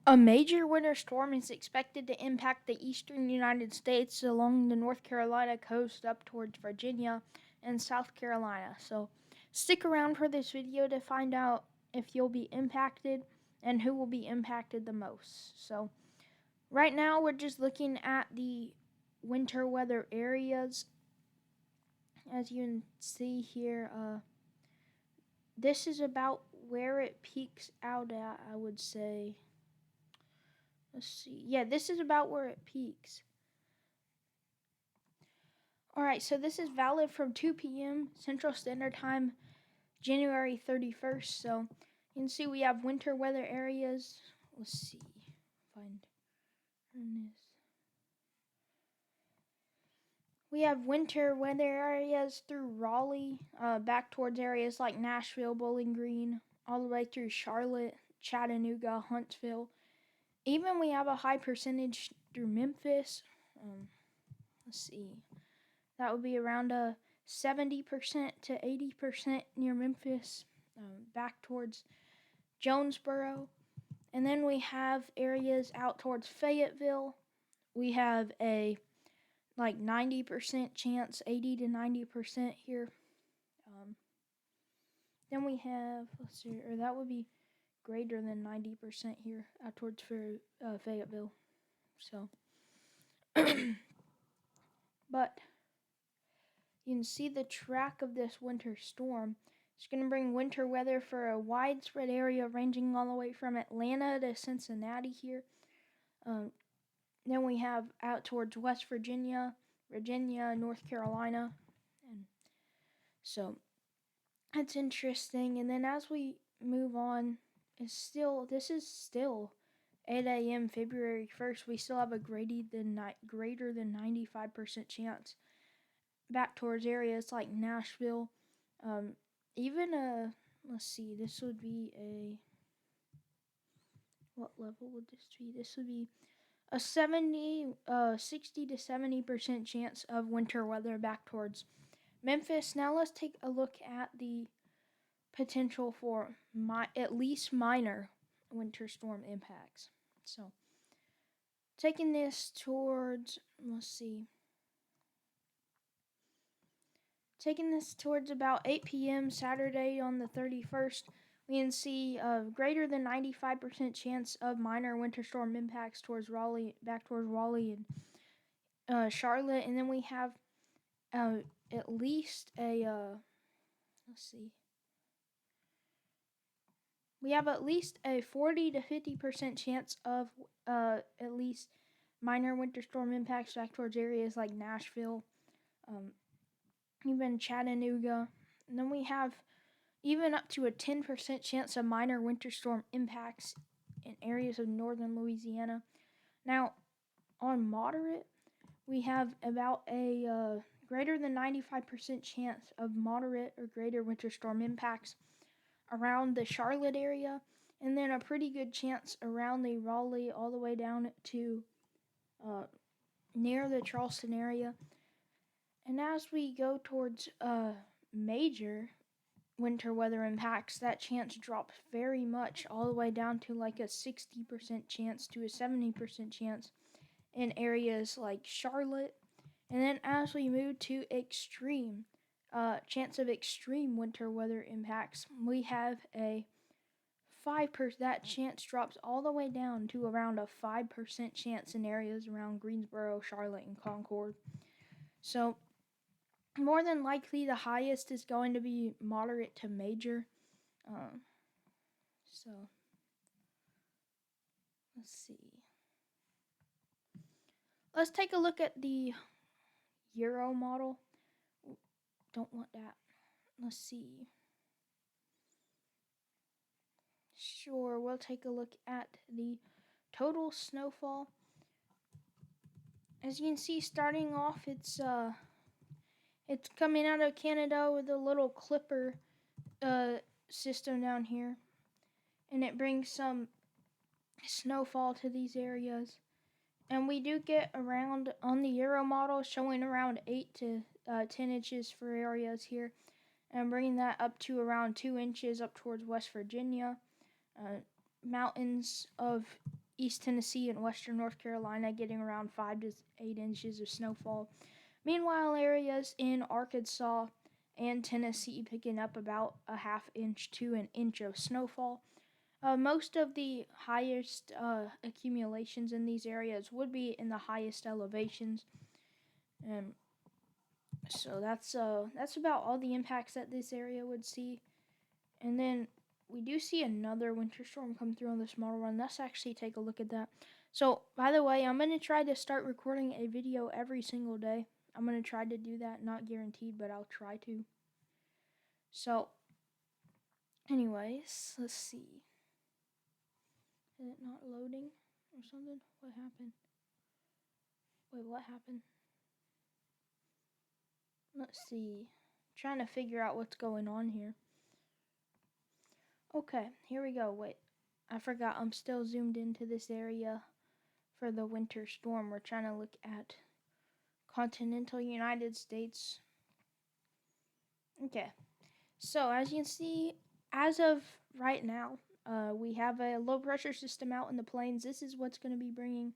A major winter storm is expected to impact the eastern United States along the North Carolina coast up towards Virginia and South Carolina. So stick around for this video to find out if you'll be impacted and who will be impacted the most. So right now we're just looking at the winter weather areas. As you can see here, this is about where it peaks out at, I would say. Let's see. Yeah, this is about where it peaks. Alright, so this is valid from 2 p.m. Central Standard Time, January 31st. So you can see we have winter weather areas. Let's see. Find this. We have winter weather areas through Raleigh, back towards areas like Nashville, Bowling Green, all the way through Charlotte, Chattanooga, Huntsville. Even we have a high percentage through Memphis. Let's see. That would be around 70% to 80% near Memphis, back towards Jonesboro. And then we have areas out towards Fayetteville. We have a 90% chance, 80 to 90% here. Then we have, let's see, or that would be greater than 90% here out towards Fayetteville. So, but you can see the track of this winter storm. It's going to bring winter weather for a widespread area ranging all the way from Atlanta to Cincinnati here. Then we have out towards West Virginia, North Carolina. And so that's interesting. And then as we move on, this is still 8 a.m. February 1st. We still have a greater than 95% chance back towards areas like Nashville. Let's see, this would be what level would this be? This would be a 60 to 70% chance of winter weather back towards Memphis. Now let's take a look at the potential for at least minor winter storm impacts. So taking this towards, taking this towards about 8 p.m. Saturday on the 31st, we can see a greater than 95% chance of minor winter storm impacts towards Raleigh, back towards Raleigh and Charlotte. And then we have at least we have at least a 40 to 50% chance of at least minor winter storm impacts back towards areas like Nashville, even Chattanooga. And then we have even up to a 10% chance of minor winter storm impacts in areas of northern Louisiana. Now, on moderate, we have about a greater than 95% chance of moderate or greater winter storm impacts around the Charlotte area, and then a pretty good chance around the Raleigh all the way down to near the Charleston area. And as we go towards major winter weather impacts, that chance drops very much, all the way down to like a 60% chance to a 70% chance in areas like Charlotte. And then as we move to extreme, chance of extreme winter weather impacts, we have a 5%. That chance drops all the way down to around a 5% chance in areas around Greensboro, Charlotte, and Concord. So more than likely, the highest is going to be moderate to major. So let's see. Let's take a look at the Euro model. Don't want that. Let's see. Sure, we'll take a look at the total snowfall. As you can see, starting off, it's coming out of Canada with a little clipper system down here, and it brings some snowfall to these areas. And we do get around, on the Euro model, showing around 8 to 10 inches for areas here, and bringing that up to around 2 inches up towards West Virginia. Mountains of East Tennessee and western North Carolina getting around 5 to 8 inches of snowfall. Meanwhile, areas in Arkansas and Tennessee picking up about a half inch to an inch of snowfall. Most of the highest accumulations in these areas would be in the highest elevations, and so that's about all the impacts that this area would see. And then we do see another winter storm come through on this model run. Let's actually take a look at that. So, by the way, I'm going to try to start recording a video every single day. I'm going to try to do that. Not guaranteed, but I'll try to. So, anyways, let's see. Is it not loading or something? What happened? Wait, what happened? Let's see. Trying to figure out what's going on here. Okay, here we go. Wait, I forgot I'm still zoomed into this area for the winter storm. We're trying to look at continental United States. Okay, so as you can see, as of right now, we have a low pressure system out in the plains. This is what's going to be bringing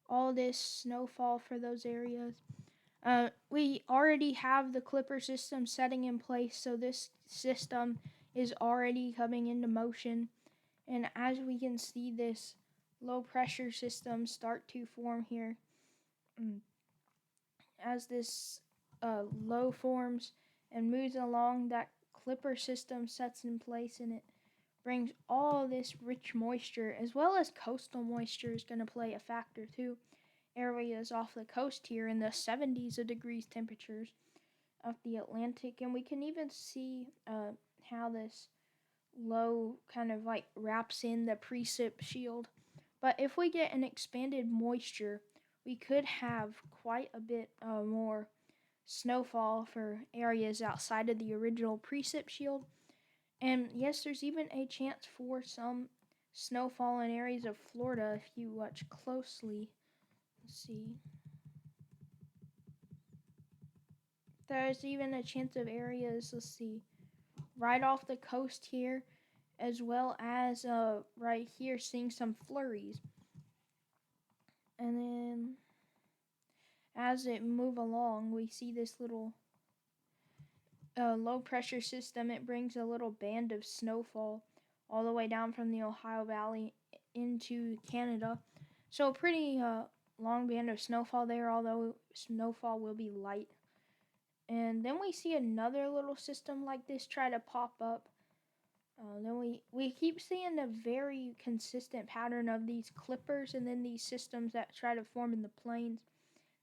all this snowfall for those areas. We already have the clipper system setting in place, so this system is already coming into motion. And as we can see, this low pressure system start to form here. As this low forms and moves along, that clipper system sets in place, and it brings all this rich moisture, as well as coastal moisture is going to play a factor too. Areas off the coast here in the 70s of degrees temperatures of the Atlantic, and we can even see how this low kind of like wraps in the precip shield. But if we get an expanded moisture, we could have quite a bit more snowfall for areas outside of the original precip shield. And yes, there's even a chance for some snowfall in areas of Florida if you watch closely. Let's see. There's even a chance of areas, let's see, right off the coast here, as well as right here seeing some flurries. And then as it move along, we see this little low pressure system. It brings a little band of snowfall all the way down from the Ohio Valley into Canada. So a pretty long band of snowfall there, although snowfall will be light. And then we see another little system like this try to pop up. Then we keep seeing a very consistent pattern of these clippers and then these systems that try to form in the plains.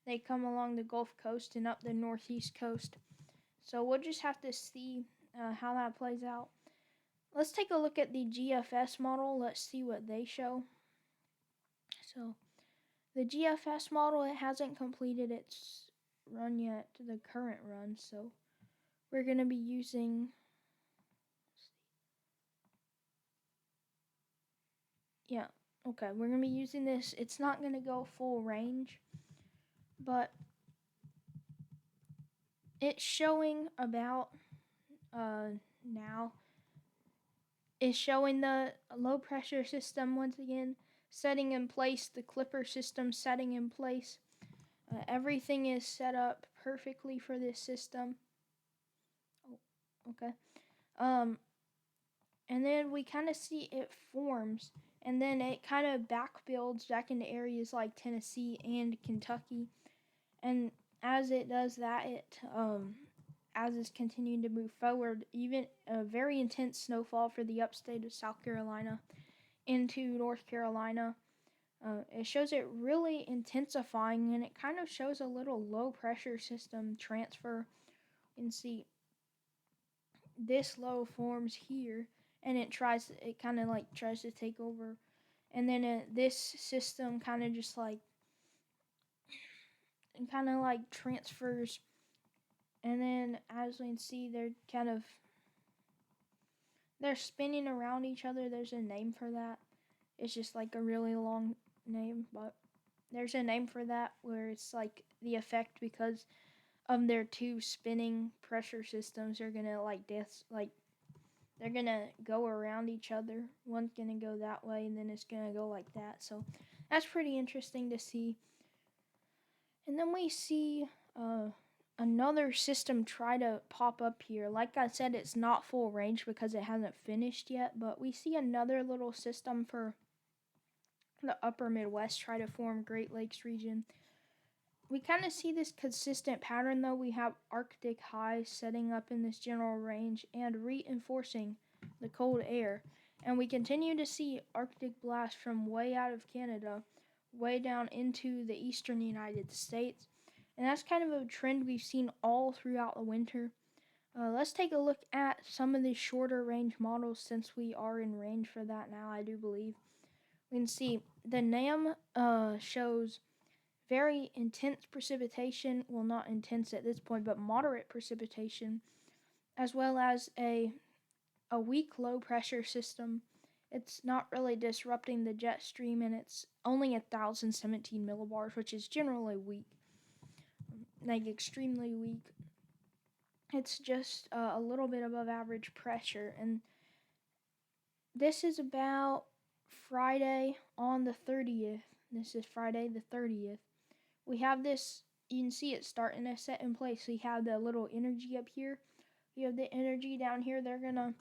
They come along the Gulf Coast and up the northeast coast. So we'll just have to see how that plays out. Let's take a look at the GFS model. Let's see what they show. So the GFS model, it hasn't completed its run yet, the current run. So we're going to be using... Yeah, okay, we're going to be using this. It's not going to go full range, but it's showing about now. It's showing the low pressure system once again setting in place, the clipper system setting in place. Everything is set up perfectly for this system. Oh, okay. And then we kind of see it forms, and then it kind of back builds back into areas like Tennessee and Kentucky. And as it does that, it as it's continuing to move forward, even a very intense snowfall for the upstate of South Carolina into North Carolina. It shows it really intensifying, and it kind of shows a little low pressure system transfer. You can see this low forms here, and it kind of like tries to take over, and then this system kind of just like transfers, and then as we can see, they're spinning around each other. There's a name for that. It's just like a really long name, but there's a name for that where it's like the effect because of their two spinning pressure systems are gonna they're going to go around each other. One's going to go that way, and then it's going to go like that. So that's pretty interesting to see. And then we see another system try to pop up here. Like I said, it's not full range because it hasn't finished yet, but we see another little system for the upper Midwest try to form Great Lakes region. We kind of see this consistent pattern though. We have Arctic highs setting up in this general range and reinforcing the cold air. And we continue to see Arctic blasts from way out of Canada, way down into the eastern United States. And that's kind of a trend we've seen all throughout the winter. Let's take a look at some of the shorter range models since we are in range for that now, I do believe. We can see the NAM shows very intense precipitation, well, not intense at this point, but moderate precipitation, as well as a weak low pressure system. It's not really disrupting the jet stream, and it's only 1,017 millibars, which is generally weak, like extremely weak. It's just a little bit above average pressure, and this is about Friday on the 30th. This is Friday the 30th. We have this, you can see it starting to set in place. We have the little energy up here. We have the energy down here. They're going to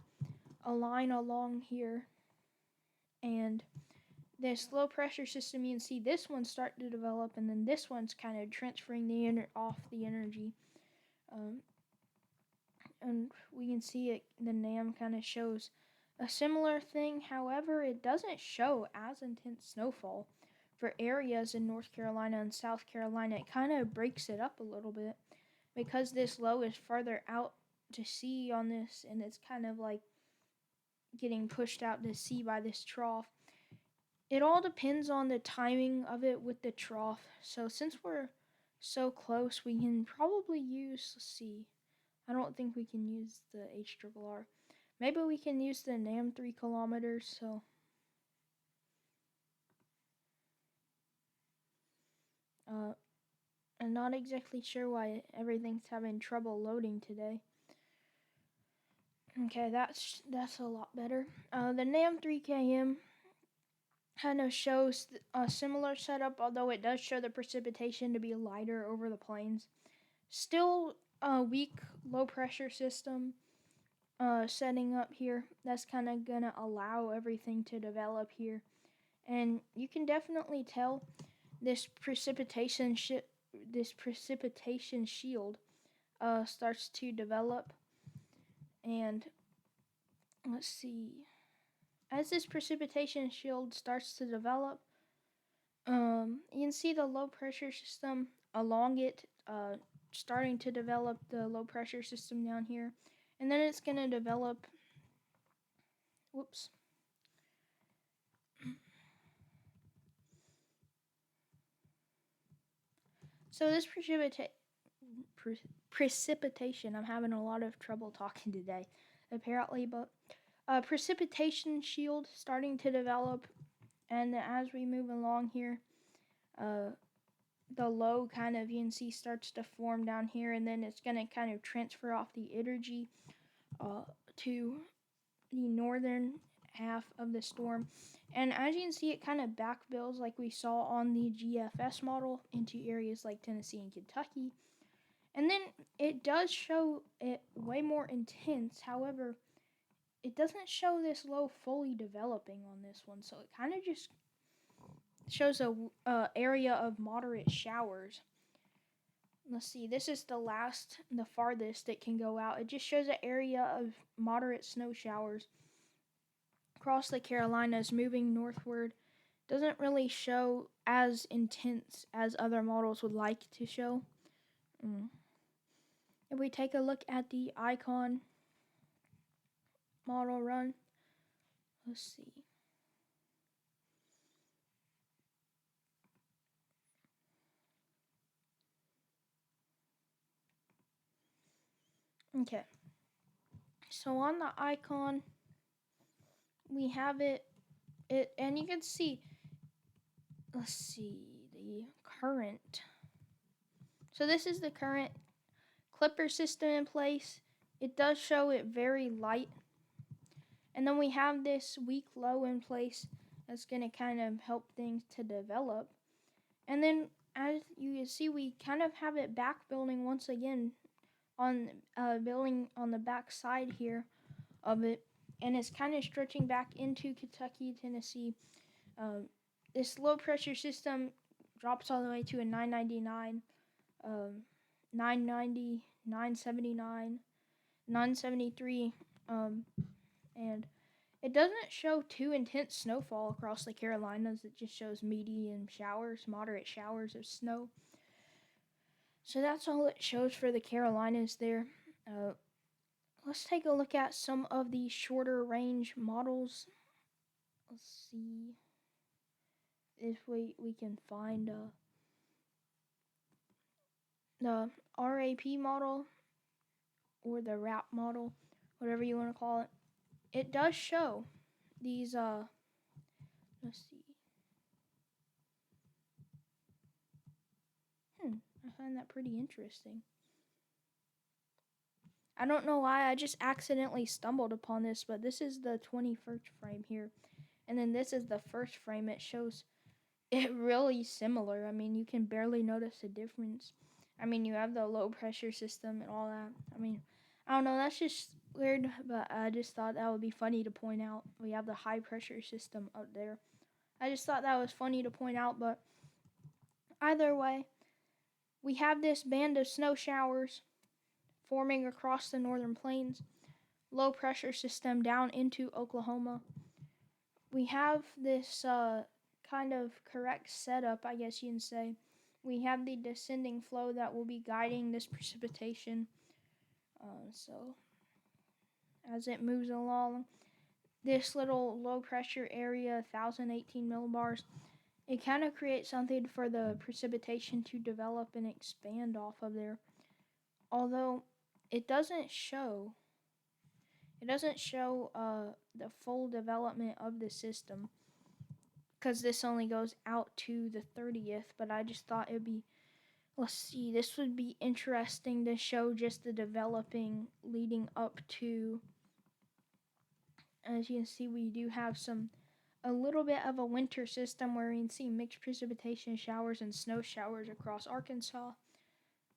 align along here. And this low pressure system, you can see this one's starting to develop, and then this one's kind of transferring off the energy. And we can see it, the NAM kind of shows a similar thing. However, it doesn't show as intense snowfall for areas in North Carolina and South Carolina. It kind of breaks it up a little bit because this low is farther out to sea on this, and it's kind of like getting pushed out to sea by this trough. It all depends on the timing of it with the trough. So since we're so close, we can probably use, let's see, I don't think we can use the HRRR. Maybe we can use the NAM 3 kilometers, so I'm not exactly sure why everything's having trouble loading today. Okay, that's a lot better. The NAM 3KM kind of shows a similar setup, although it does show the precipitation to be lighter over the plains. Still a weak low pressure system setting up here. That's kind of gonna allow everything to develop here, and you can definitely tell this precipitation shield starts to develop. And let's see, as this precipitation shield starts to develop, you can see the low pressure system along it starting to develop, the low pressure system down here, and then it's going to develop, so this precipitation, I'm having a lot of trouble talking today apparently, but precipitation shield starting to develop, and as we move along here, the low kind of, you can see, starts to form down here, and then it's going to kind of transfer off the energy to the northern half of the storm. And as you can see, it kind of backbills like we saw on the GFS model into areas like Tennessee and Kentucky. And then it does show it way more intense. However, it doesn't show this low fully developing on this one, so it kind of just shows a area of moderate showers. Let's see, this is the farthest it can go out. It just shows an area of moderate snow showers across the Carolinas moving northward. Doesn't really show as intense as other models would like to show. If we take a look at the icon model run, let's see. Okay, so on the icon, we have it, and you can see, let's see, the current. So this is the current clipper system in place. It does show it very light. And then we have this weak low in place that's going to kind of help things to develop. And then as you can see, we kind of have it back building once again on building on the back side here of it. And it's kind of stretching back into Kentucky, Tennessee. This low pressure system drops all the way to a 999, 990, 979, 973, and it doesn't show too intense snowfall across the Carolinas. It just shows medium showers, moderate showers of snow. So that's all it shows for the Carolinas there. Let's take a look at some of the shorter range models. Let's see if we can find the RAP model or the RAP model, whatever you want to call it. It does show these let's see. I find that pretty interesting. I don't know why, I just accidentally stumbled upon this, but this is the 21st frame here. And then this is the first frame. It shows it really similar. I mean, you can barely notice a difference. I mean, you have the low pressure system and all that. I mean, I don't know, that's just weird, but I just thought that would be funny to point out. We have the high pressure system up there. I just thought that was funny to point out, but either way, we have this band of snow showers forming across the northern plains, low pressure system down into Oklahoma. We have this kind of correct setup, I guess you can say. We have the descending flow that will be guiding this precipitation. So as it moves along, this little low pressure area, 1018 millibars, it kind of creates something for the precipitation to develop and expand off of there. Although it doesn't show the full development of the system, because this only goes out to the 30th, but I just thought it'd be, let's see, this would be interesting to show just the developing leading up to. As you can see, we do have a little bit of a winter system where you can see mixed precipitation showers and snow showers across Arkansas.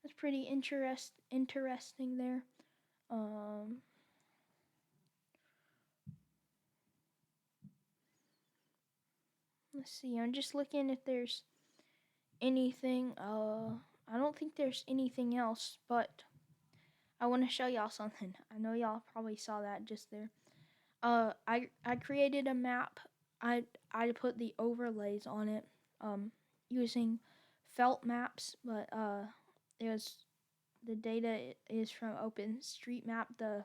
That's pretty interesting there. Let's see, I'm just looking if there's anything. I don't think there's anything else, but I want to show y'all something. I know y'all probably saw that just there. I created a map. I put the overlays on it using felt maps, but the data is from OpenStreetMap. The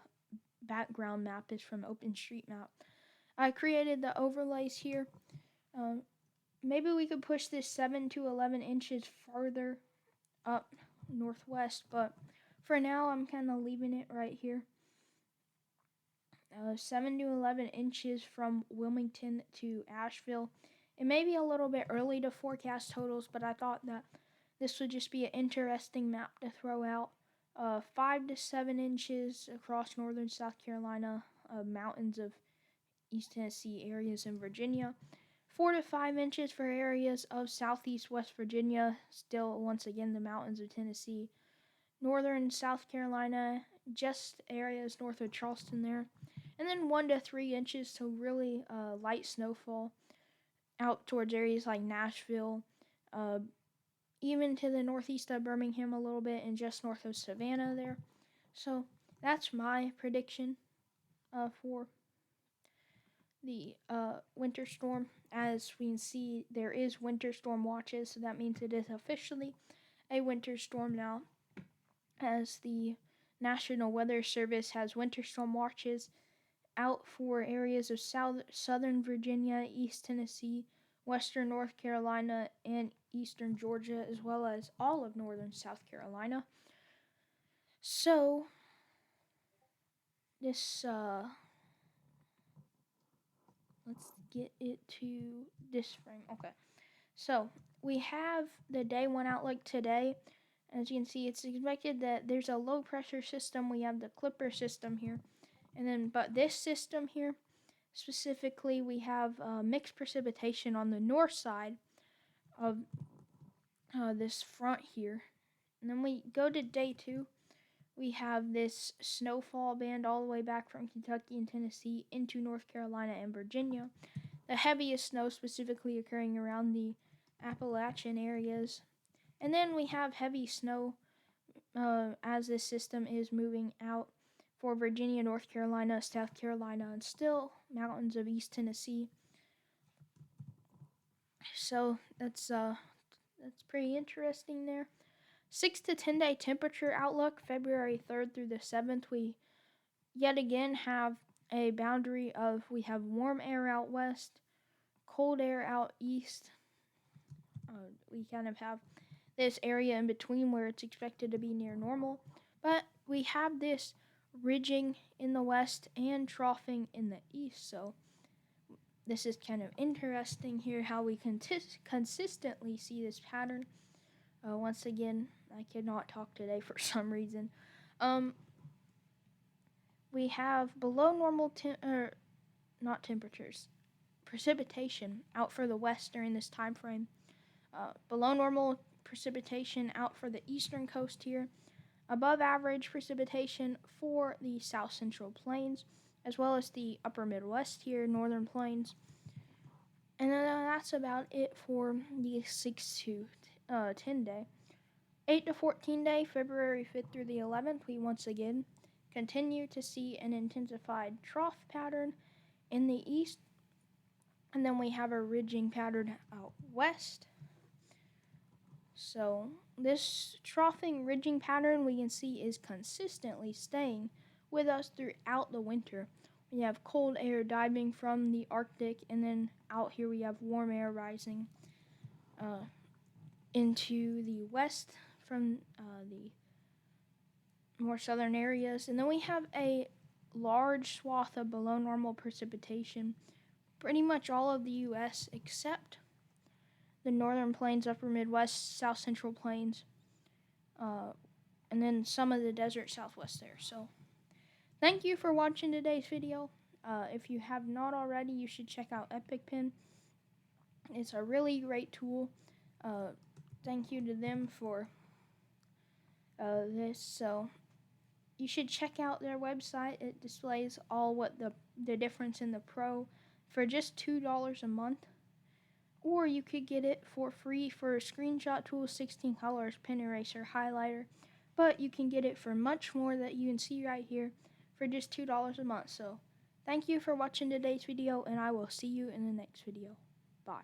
background map is from OpenStreetMap. I created the overlays here. Maybe we could push this 7 to 11 inches farther up northwest, but for now I'm kind of leaving it right here. 7 to 11 inches from Wilmington to Asheville. It may be a little bit early to forecast totals, but I thought that this would just be an interesting map to throw out. 5 to 7 inches across northern South Carolina, mountains of East Tennessee, areas in Virginia. 4 to 5 inches for areas of southeast West Virginia, still once again the mountains of Tennessee. Northern South Carolina, just areas north of Charleston there. And then 1 to 3 inches to really light snowfall out towards areas like Nashville, even to the northeast of Birmingham a little bit, and just north of Savannah there. So that's my prediction for the winter storm. As we can see, there is winter storm watches, so that means it is officially a winter storm now, as the National Weather Service has winter storm watches out for areas of southern Virginia, East Tennessee, western North Carolina, and eastern Georgia, as well as all of northern South Carolina. So this let's get it to this frame. Okay, so we have the day one outlook today. As you can see, it's expected that there's a low pressure system. We have the Clipper system here, and then but this system here, Specifically, we have mixed precipitation on the north side of this front here. And then we go to day 2. We have this snowfall band all the way back from Kentucky and Tennessee into North Carolina and Virginia. The heaviest snow specifically occurring around the Appalachian areas. And then we have heavy snow as this system is moving out for Virginia, North Carolina, South Carolina, and still mountains of East Tennessee. So that's pretty interesting there. 6 to 10 day temperature outlook, February 3rd through the 7th. We yet again have a boundary of we have warm air out west, cold air out east. We kind of have this area in between where it's expected to be near normal, but we have this ridging in the west and troughing in the east. So this is kind of interesting here how we consistently see this pattern. Once again, I cannot talk today for some reason. We have below normal not temperatures, precipitation out for the west during this time frame. Below normal precipitation out for the eastern coast here. Above average precipitation for the south central plains, as well as the upper Midwest here, northern plains. And then that's about it for the 6 to 10 day. 8 to 14 day, February 5th through the 11th, we once again continue to see an intensified trough pattern in the east. And then we have a ridging pattern out west. So this troughing ridging pattern we can see is consistently staying with us throughout the winter. We have cold air diving from the Arctic, and then out here we have warm air rising into the west from the more southern areas. And then we have a large swath of below normal precipitation, pretty much all of the U.S. except the northern plains, upper Midwest, south central plains, and then some of the desert southwest there. So thank you for watching today's video. If you have not already, you should check out EpicPen. It's a really great tool. Thank you to them for this. So you should check out their website. It displays all what the difference in the Pro for just $2 a month. Or you could get it for free for a screenshot tool, 16 colors, pen eraser, highlighter. But you can get it for much more that you can see right here for just $2 a month. So thank you for watching today's video, and I will see you in the next video. Bye.